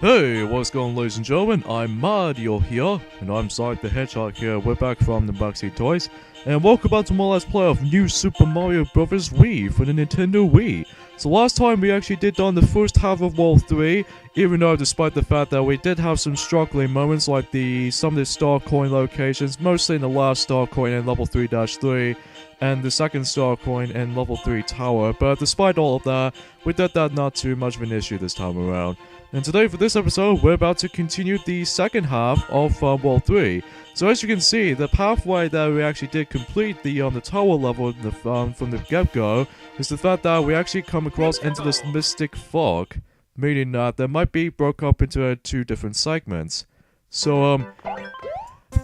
Hey, what's going on, ladies and gentlemen? I'm Mario here, and I'm Sonic the Hedgehog here. We're back from the Bugsy Toys, and welcome back to my Let's Play of New Super Mario Bros. Wii for the Nintendo Wii. So last time we actually did on the first half of World 3, even though despite the fact that we did have some struggling moments like some of the star coin locations, mostly in the last star coin in level 3-3, and the second star coin in level 3 tower, but despite all of that, we did that not too much of an issue this time around. And today for this episode, we're about to continue the second half of World 3. So as you can see, the pathway that we actually did complete the tower level from the get-go is the fact that we actually come across into this mystic fog, meaning that there might be broke up into two different segments. So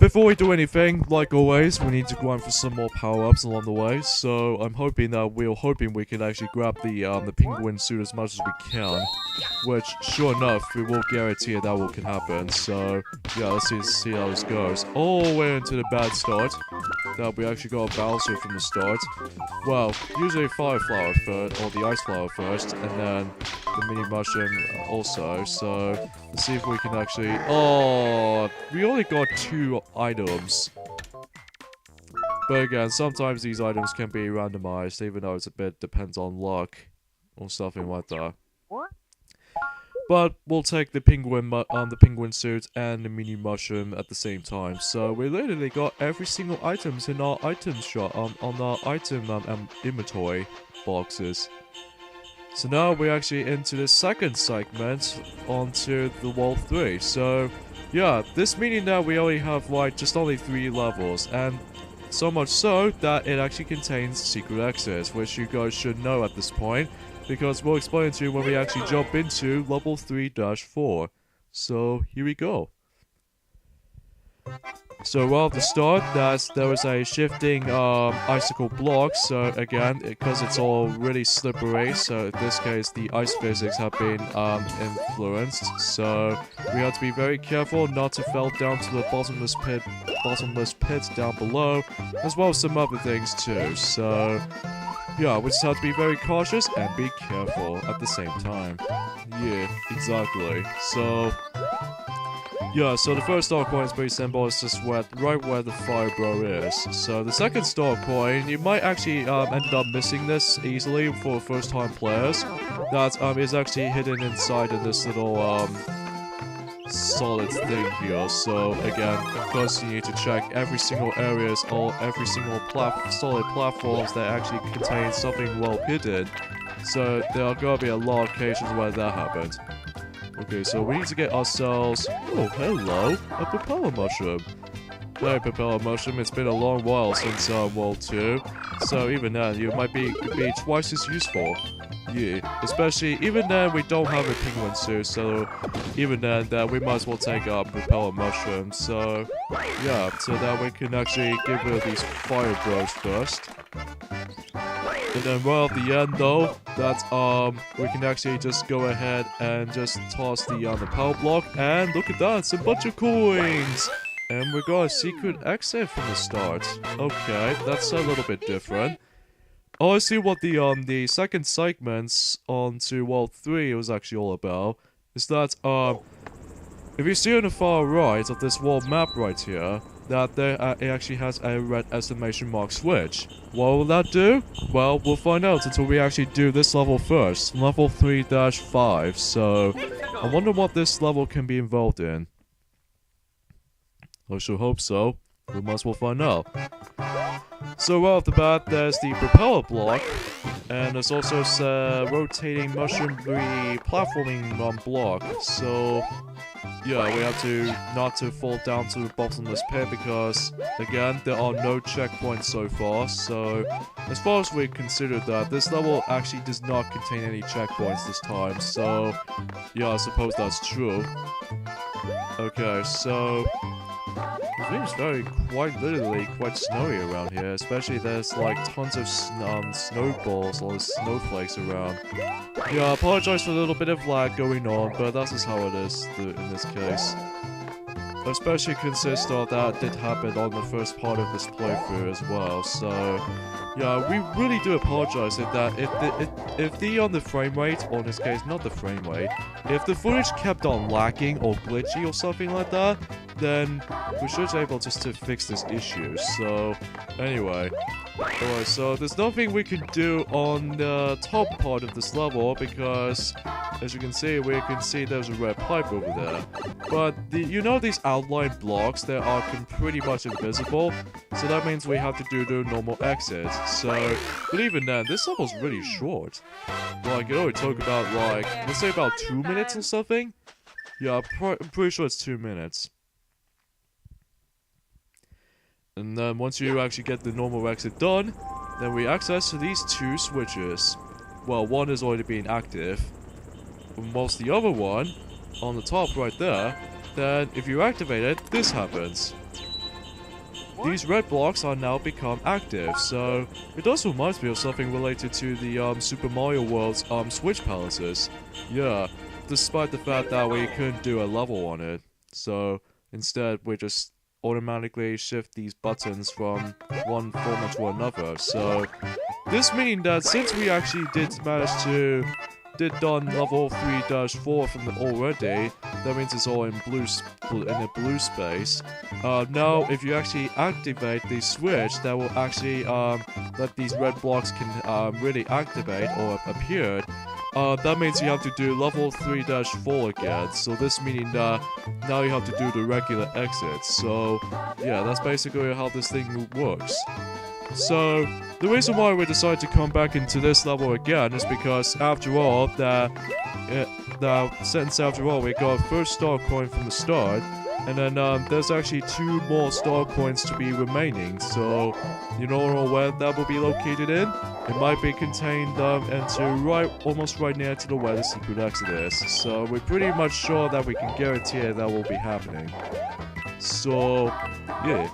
before we do anything, like always, we need to grind for some more power-ups along the way. So I'm hoping that we can actually grab the penguin suit as much as we can. Which, sure enough, we will guarantee that can happen. So yeah, let's see how this goes. All the way into the bad start. That we actually got a Bowser from the start. Well, usually Fire Flower first, or the Ice Flower first, and then the Mini Mushroom also. So let's see if we can actually. Oh, we only got 2 items. But again, sometimes these items can be randomized, even though it's a bit depends on luck or something like that. But we'll take the penguin suit and the mini mushroom at the same time. So we literally got every single items in our item shop on our item inventory boxes. So now we're actually into the second segment onto the World 3. So yeah, this meaning that we only have like just only 3 levels, and so much so that it actually contains secret exits, which you guys should know at this point, because we'll explain to you when we actually jump into level 3-4. So here we go. So right at the start, there was a shifting icicle block. So again, because it's all really slippery, so in this case the ice physics have been influenced. So we have to be very careful not to fall down to the bottomless pit down below, as well as some other things too. So yeah, we just have to be very cautious and be careful at the same time. Yeah, exactly. So yeah, so the first star coin is pretty simple. It's just right where the fire bro is. So the second star coin, you might actually ended up missing this easily for first-time players. That is actually hidden inside of this little solid thing here. So again, first you need to check every single areas or every single solid platforms that actually contain something well hidden. So there are gonna be a lot of occasions where that happens. Okay, so we need to get ourselves... Oh, hello! A propeller mushroom! Hey, propeller mushroom, it's been a long while since World 2, so even then, you might be twice as useful. Yeah, especially, even then, we don't have a penguin suit, so even then, we might as well take a propeller mushroom. So, yeah, so that we can actually get rid of these fire bros first. And then right at the end though, we can actually just go ahead and just toss the power block, and look at that, it's a bunch of coins! And we got a secret exit from the start. Okay, that's a little bit different. Oh, I see what the second segments onto World 3 was actually all about. Is that, if you see on the far right of this world map right here, that it actually has a red exclamation mark switch. What will that do? Well, we'll find out until we actually do this level first. Level 3-5, so I wonder what this level can be involved in. I sure hope so. We might as well find out. So right off the bat, there's the propeller block, and there's also a rotating mushroom-y platforming block. So yeah, we have to not to fall down to the bottomless pit because, again, there are no checkpoints so far. So as far as we consider that, this level actually does not contain any checkpoints this time. So yeah, I suppose that's true. Okay, so it seems quite literally quite snowy around here, especially there's like tons of snowballs or snowflakes around. Yeah, I apologize for a little bit of lag going on, but that's just how it is in this case. Especially consist of that did happen on the first part of this playthrough as well, so yeah, we really do apologize if that if the frame rate, or in this case not the frame rate, if the footage kept on lagging or glitchy or something like that, then we should be able just to fix this issue. So anyway, alright, so there's nothing we can do on the top part of this level because as you can see, there's a red pipe over there. But you know these outline blocks that are pretty much invisible, so that means we have to do the normal exit. So, but even then, this level's really short. Like, it only took about, like, let's say about 2 minutes or something? Yeah, I'm pretty sure it's 2 minutes. And then once you actually get the normal exit done, then we access these 2 switches. Well, one is already being active. Whilst the other one, on the top right there, then if you activate it, this happens. These red blocks are now become active, so it does remind me of something related to the Super Mario World's Switch Palaces. Yeah, despite the fact that we couldn't do a level on it. So instead we just automatically shift these buttons from one format to another. So this means that since we actually did manage to done level 3-4 from the already, that means it's all in a blue space. Now, if you actually activate the switch, that will actually that these red blocks can really activate or appear. That means you have to do level 3-4 again. So this meaning that now you have to do the regular exit. So yeah, that's basically how this thing works. So the reason why we decided to come back into this level again is because after all, since after all we got first star coin from the start, and then there's actually 2 more star coins to be remaining. So you know where that will be located in? It might be contained into almost right near to where the secret exit is. So we're pretty much sure that we can guarantee that will be happening. So yeah.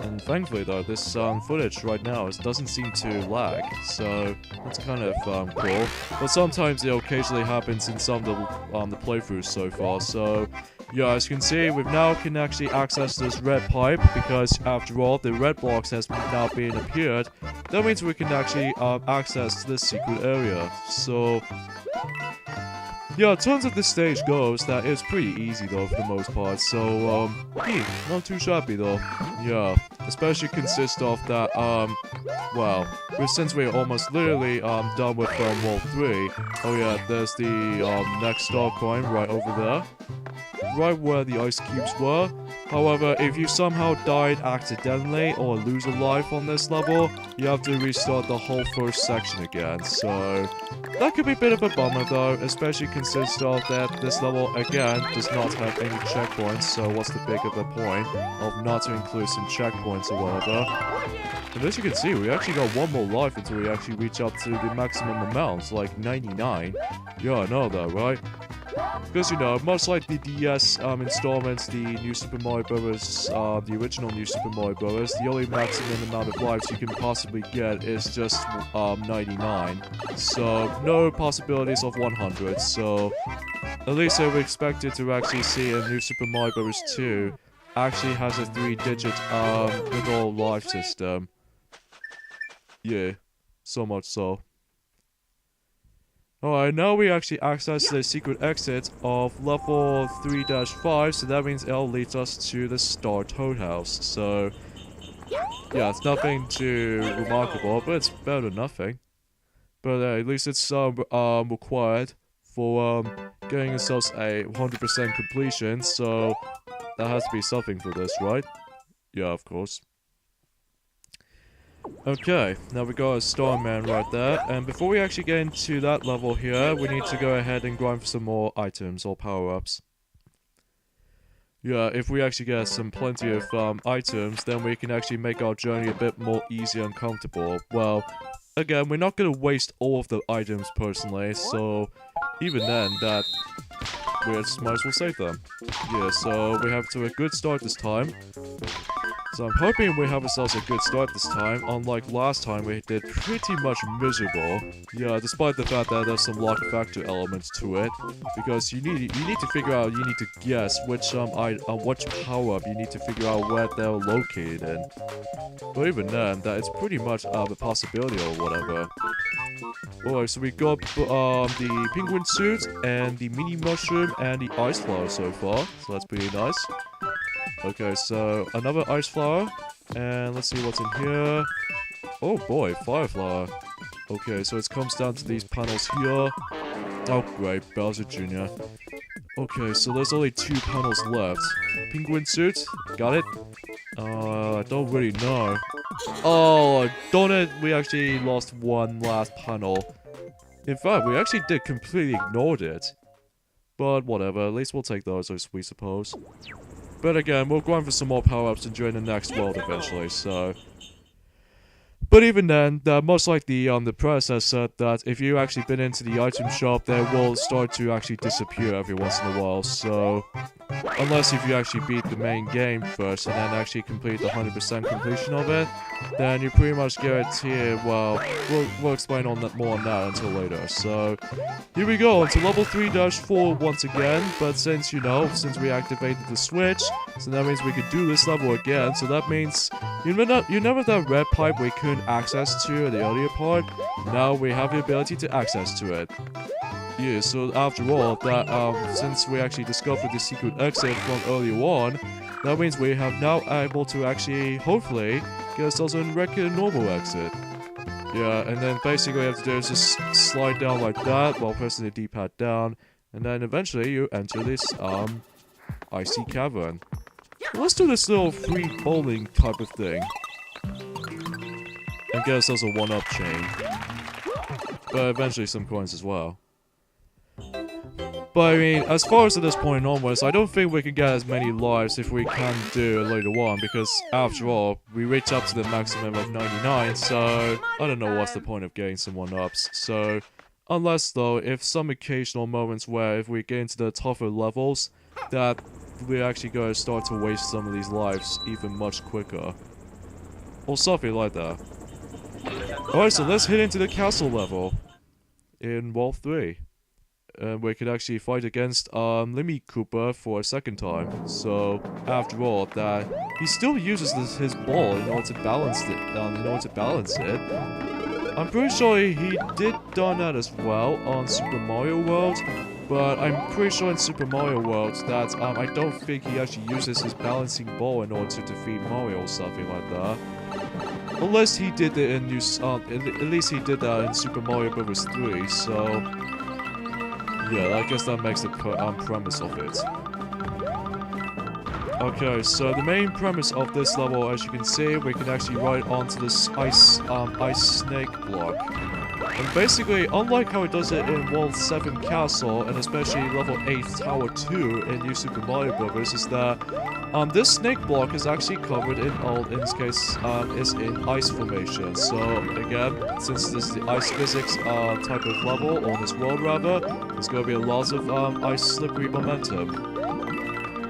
And thankfully though, this footage right now doesn't seem to lag, so that's kind of cool. But sometimes it occasionally happens in some of the playthroughs so far, so yeah, as you can see, we now can actually access this red pipe, because after all, the red blocks has now been appeared. That means we can actually access this secret area, so yeah, in terms of this stage goes, that is pretty easy though for the most part, so not too shabby though. Yeah, especially consists of that, well, since we're almost literally done with World 3, oh yeah, there's the next star coin right over there, right where the ice cubes were. However, if you somehow died accidentally or lose a life on this level, you have to restart the whole first section again, so that could be a bit of a bummer though, especially consists of that this level again does not have any checkpoints, so what's the big of a point of not to include some checkpoints or whatever. And as you can see, we actually got 1 more life until we actually reach up to the maximum amounts, like 99. Yeah, I know that, right? Because, you know, much like the DS installments, the New Super Mario Bros., the original New Super Mario Bros., the only maximum amount of lives you can possibly get is just 99. So, no possibilities of 100, so at least I would expect it to actually see a New Super Mario Bros. 2 actually has a 3-digit little life system. Yeah, so much so. Alright, now we actually access the secret exit of level 3-5, so that means it leads us to the Star Toad House. So, yeah, it's nothing too remarkable, but it's better than nothing. But at least it's required for getting ourselves a 100% completion, so that has to be something for this, right? Yeah, of course. Okay, now we got a Starman right there, and before we actually get into that level here, we need to go ahead and grind for some more items or power-ups. Yeah, if we actually get plenty of items, then we can actually make our journey a bit more easy and comfortable. Well, again, we're not gonna waste all of the items personally, so even then, we just might as well save them. Yeah, so we have to a good start this time. So I'm hoping we have ourselves a good start this time. Unlike last time, we did pretty much miserable. Yeah, despite the fact that there's some luck factor elements to it, because you need to figure out, you need to guess which power up you need to figure out where they're located in. But even then, that is pretty much a possibility or whatever. Alright, so we got the penguin suit and the mini mushroom and the ice flower so far, so that's pretty nice. Okay, so another ice flower, and let's see what's in here. Oh boy, fire flower. Okay, so it comes down to these panels here. Oh great, Bowser Jr. Okay, so there's only 2 panels left. Penguin suit, got it? I don't really know. Oh, darn it, we actually lost one last panel. In fact, we actually did completely ignored it. But whatever, at least we'll take those, we suppose. But again, we'll grind for some more power-ups and join the next world eventually, so... But even then, most likely the process said that if you actually been into the item shop, they will start to actually disappear every once in a while, so... Unless if you actually beat the main game first and then actually complete the 100% completion of it, then you pretty much guarantee, well, we'll explain on that more on that until later. So, here we go, into level 3-4 once again, but since, you know, since we activated the switch, so that means we could do this level again, so that means, you remember that red pipe we couldn't access to in the earlier part? Now we have the ability to access to it. Yeah, so after all, that, since we actually discovered the secret exit from earlier on, that means we have now able to actually, hopefully, get ourselves a regular normal exit. Yeah, and then basically all you have to do is just slide down like that while pressing the D-pad down, and then eventually you enter this, icy cavern. So let's do this little free bowling type of thing. And get ourselves a 1-up chain. But eventually some coins as well. But I mean, as far as at this point onwards, I don't think we can get as many lives if we can do later on, because after all, we reach up to the maximum of 99, so I don't know what's the point of getting some 1-ups. So, unless though, if some occasional moments where if we get into the tougher levels, that we're actually going to start to waste some of these lives even much quicker. Or something like that. Alright, so let's hit into the castle level in World 3. We could actually fight against Limmy Cooper for a second time. So after all, that he still uses his ball in order to balance it. I'm pretty sure he did done that as well on Super Mario World, but I'm pretty sure in Super Mario World that I don't think he actually uses his balancing ball in order to defeat Mario or something like that. Unless he did it in at least he did that in Super Mario Bros. 3. So. Yeah, I guess that makes the premise of it. Okay, so the main premise of this level, as you can see, we can actually ride onto this ice snake block. And basically, unlike how it does it in World 7 Castle, and especially level 8 Tower 2 in New Super Mario Bros., is that this snake block is actually covered in this case, is in ice formation. So again, since this is the ice physics type of level, or this world rather, there's going to be a lot of ice slippery momentum.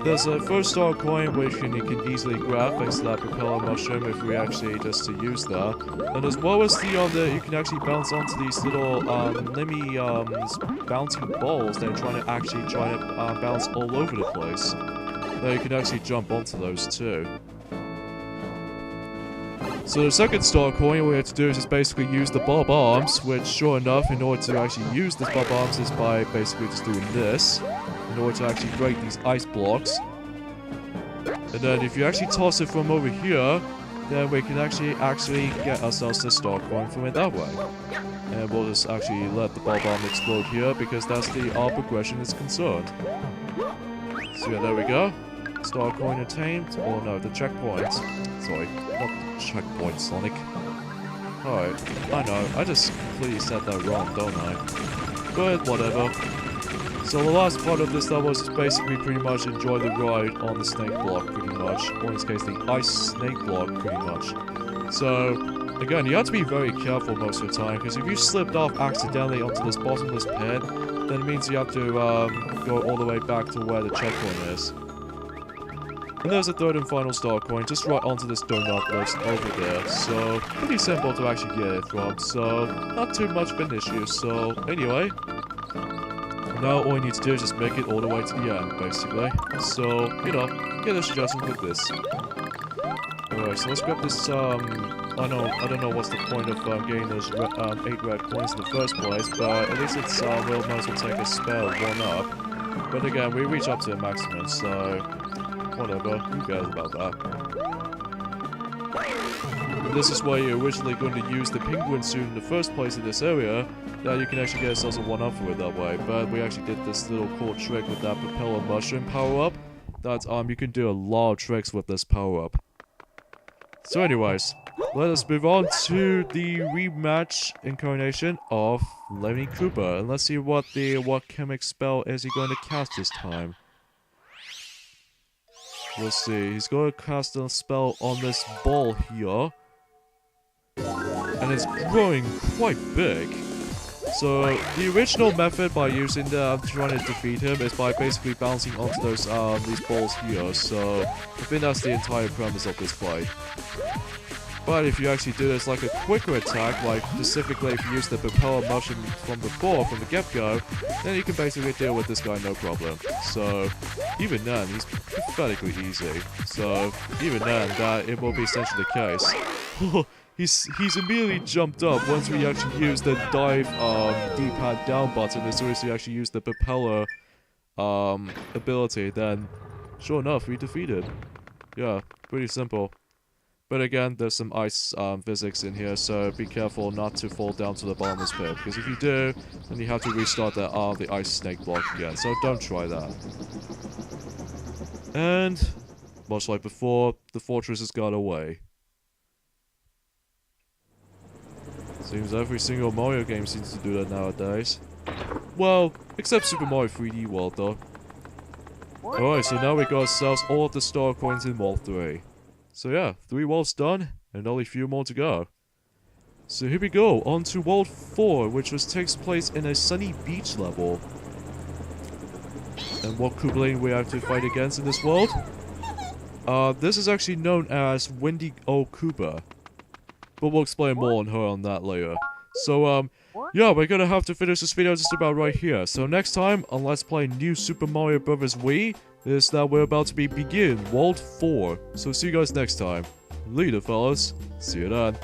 There's a first star coin which you can easily grab thanks to that propeller mushroom if we actually just to use that. And as well as you can actually bounce onto these little limmy bouncing balls that are trying to bounce all over the place. Now you can actually jump onto those too. So the second star coin, all we have to do is just basically use the bob arms, which sure enough, in order to actually use this bob arms is by basically just doing this, in order to actually break these ice blocks. And then if you actually toss it from over here, then we can actually get ourselves the star coin from it that way. And we'll just actually let the bob arm explode here, because that's our progression is concerned. So yeah, there we go. Star coin attained. Oh no, the checkpoint. Sorry, not the checkpoint, Sonic. Alright, I know, I just completely said that wrong, don't I? But whatever. So the last part of this level is just basically pretty much enjoy the ride on the snake block, pretty much. Or in this case, the ice snake block, pretty much. So, again, you have to be very careful most of the time, because if you slipped off accidentally onto this bottomless pit, then it means you have to go all the way back to where the checkpoint is. And there's a third and final star coin just right onto this donut list over there. So, pretty simple to actually get it from. So, not too much of an issue. So, anyway. Now all you need to do is just make it all the way to the end, basically. So, you know, get a suggestion with this. Alright, so let's grab this, I don't know what's the point of getting those 8 red coins in the first place, but at least it's, we'll might as well take a spell 1 up. But again, we reach up to the maximum, so whatever, who cares about that. This is why you're originally going to use the penguin suit in the first place in this area, that you can actually get yourselves a 1-up for it that way. But we actually did this little cool trick with that propeller mushroom power-up, that you can do a lot of tricks with this power-up. So anyways, let us move on to the rematch incarnation of Lemmy Koopa, and let's see what chemic spell is he going to cast this time. We'll see. He's going to cast a spell on this ball here, and it's growing quite big. So the original method by using trying to defeat him is by basically bouncing onto those these balls here. So I think that's the entire premise of this fight. But if you actually do this like a quicker attack, like specifically if you use the propeller mushroom from before, from the get-go, then you can basically deal with this guy no problem. So even then, he's pathetically easy. So even then, that it will be essentially the case. He's immediately jumped up once we actually use the dive D-pad down button as soon as we actually use the propeller ability. Then sure enough, we defeated. Yeah, pretty simple. But again, there's some ice physics in here, so be careful not to fall down to the bottomless pit, because if you do, then you have to restart the ice snake block again, so don't try that. And, much like before, the fortress has got away. Seems every single Mario game seems to do that nowadays. Well, except Super Mario 3D World though. Alright, so now we got ourselves all of the star coins in World 3. So yeah, 3 worlds done, and only a few more to go. So here we go, on to World 4, which takes place in a sunny beach level. And what Koopa Lane we have to fight against in this world? This is actually known as Wendy O. Koopa. But we'll explain more on her on that later. So, yeah, we're gonna have to finish this video just about right here. So next time on Let's Play New Super Mario Bros. Wii, is that we're about to begin World 4. So see you guys next time. Later, fellas. See you then.